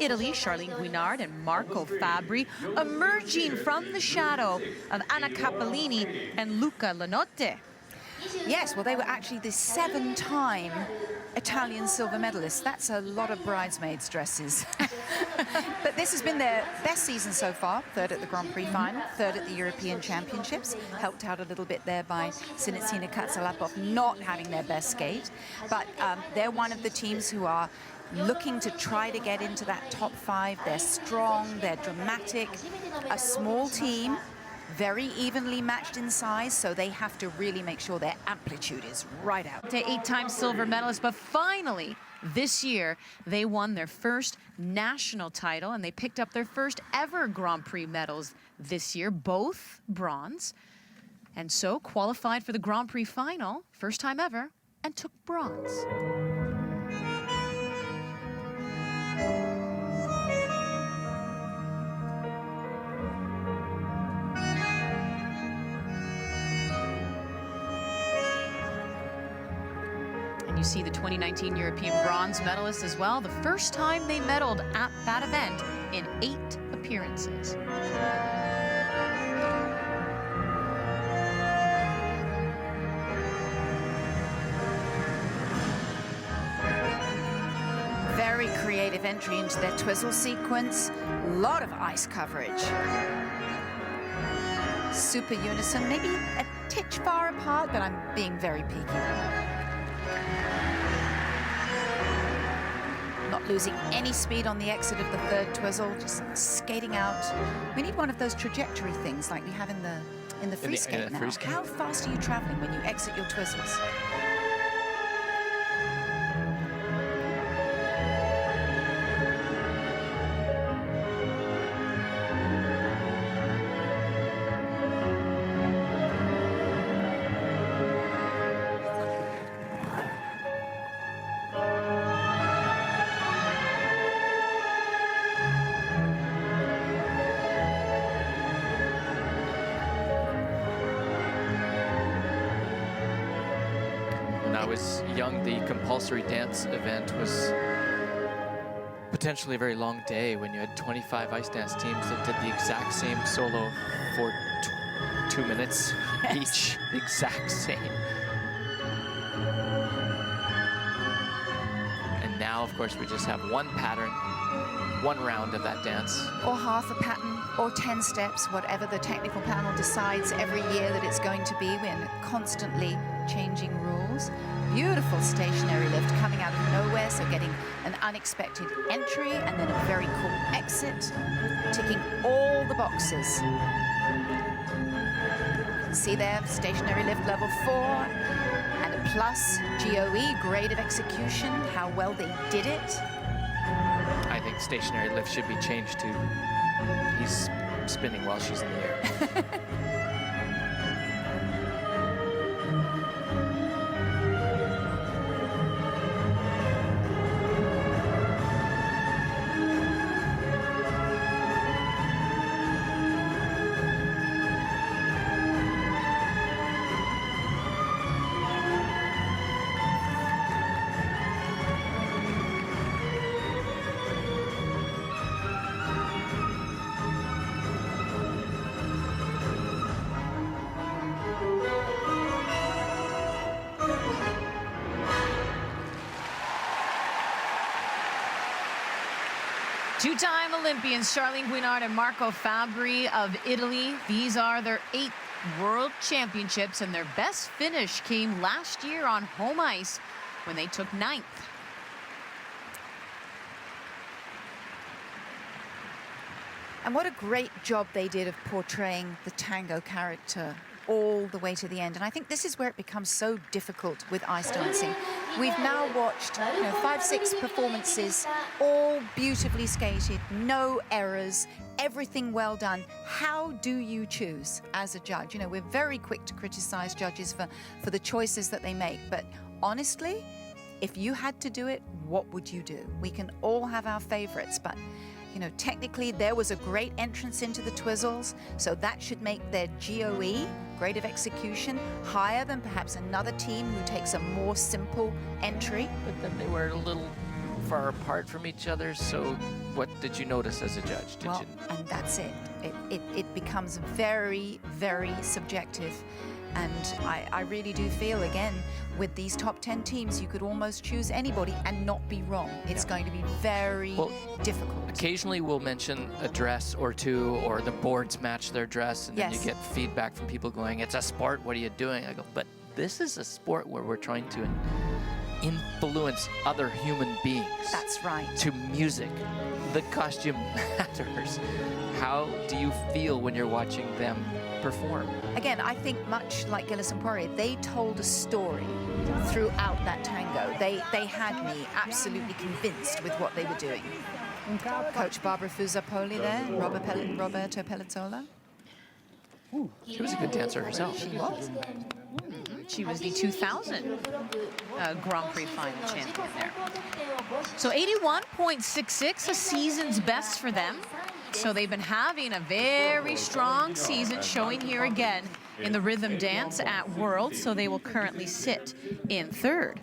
Italy, Charlene Guignard and Marco Fabbri, emerging from the shadow of Anna Cappellini and Luca Lanotte. Yes, well, they were actually the 7-time Italian silver medalists. That's a lot of bridesmaids' dresses. But this has been their best season so far. Third at the Grand Prix final, third at the European Championships. Helped out a little bit there by Sinitsina Katsalapov not having their best skate. But they're one of the teams who are looking to try to get into that top 5. They're strong, they're dramatic, a small team, very evenly matched in size, so they have to really make sure their amplitude is right out. 8-time silver medalist, but finally, this year, they won their first national title, and they picked up their first ever Grand Prix medals this year, both bronze, and so qualified for the Grand Prix final, first time ever, and took bronze. You see the 2019 European bronze medalists as well, the first time they medaled at that event in 8 appearances. Very creative entry into their twizzle sequence, a lot of ice coverage. Super unison, maybe a titch far apart, but I'm being very peaky. Not losing any speed on the exit of the third twizzle, just skating out. We need one of those trajectory things like we have in the free skate now. How fast are you traveling when you exit your twizzles? When I was young, the compulsory dance event was potentially a very long day when you had 25 ice dance teams that did the exact same solo for 2 minutes each, the exact same. And now, of course, we just have one pattern, one round of that dance. Or half a pattern, or 10 steps, whatever the technical panel decides every year that it's going to be. We're constantly changing rules. Beautiful stationary lift coming out of nowhere, so getting an unexpected entry and then a very cool exit, ticking all the boxes. You can see there, stationary lift level 4 and a plus GOE, grade of execution, how well they did it. I think stationary lift should be changed to he's spinning while she's in the air. Two-time Olympians Charlene Guignard and Marco Fabbri of Italy. These are their 8th World Championships, and their best finish came last year on home ice when they took 9th. And what a great job they did of portraying the tango character all the way to the end. And I think this is where it becomes so difficult with ice dancing. We've now watched 5, 6 performances, all beautifully skated, no errors, everything well done. How do you choose as a judge? We're very quick to criticize judges for the choices that they make, but honestly, if you had to do it, what would you do? We can all have our favorites, but technically there was a great entrance into the twizzles, so that should make their GOE, grade of execution, higher than perhaps another team who takes a more simple entry. But then they were a little far apart from each other. So what did you notice as a judge? Did Well, you... and that's it. It becomes very, very subjective. And I really do feel, again, with these top 10 teams, you could almost choose anybody and not be wrong. It's going to be very difficult. Occasionally we'll mention a dress or two, or the boards match their dress, and then you get feedback from people going, it's a sport, what are you doing? I go, but this is a sport where we're trying to influence other human beings. That's right. To music. The costume matters. How do you feel when you're watching them perform? Again, I think much like Gilles and Poirier, they told a story throughout that tango. They had me absolutely convinced with what they were doing. Coach Barbara Fusapoli there, Roberto Pelazzola. She was a good dancer herself. She was. She was the 2000 Grand Prix final champion there. So 81.66, a season's best for them. So they've been having a very strong season, showing here again in the rhythm dance at Worlds. So they will currently sit in third.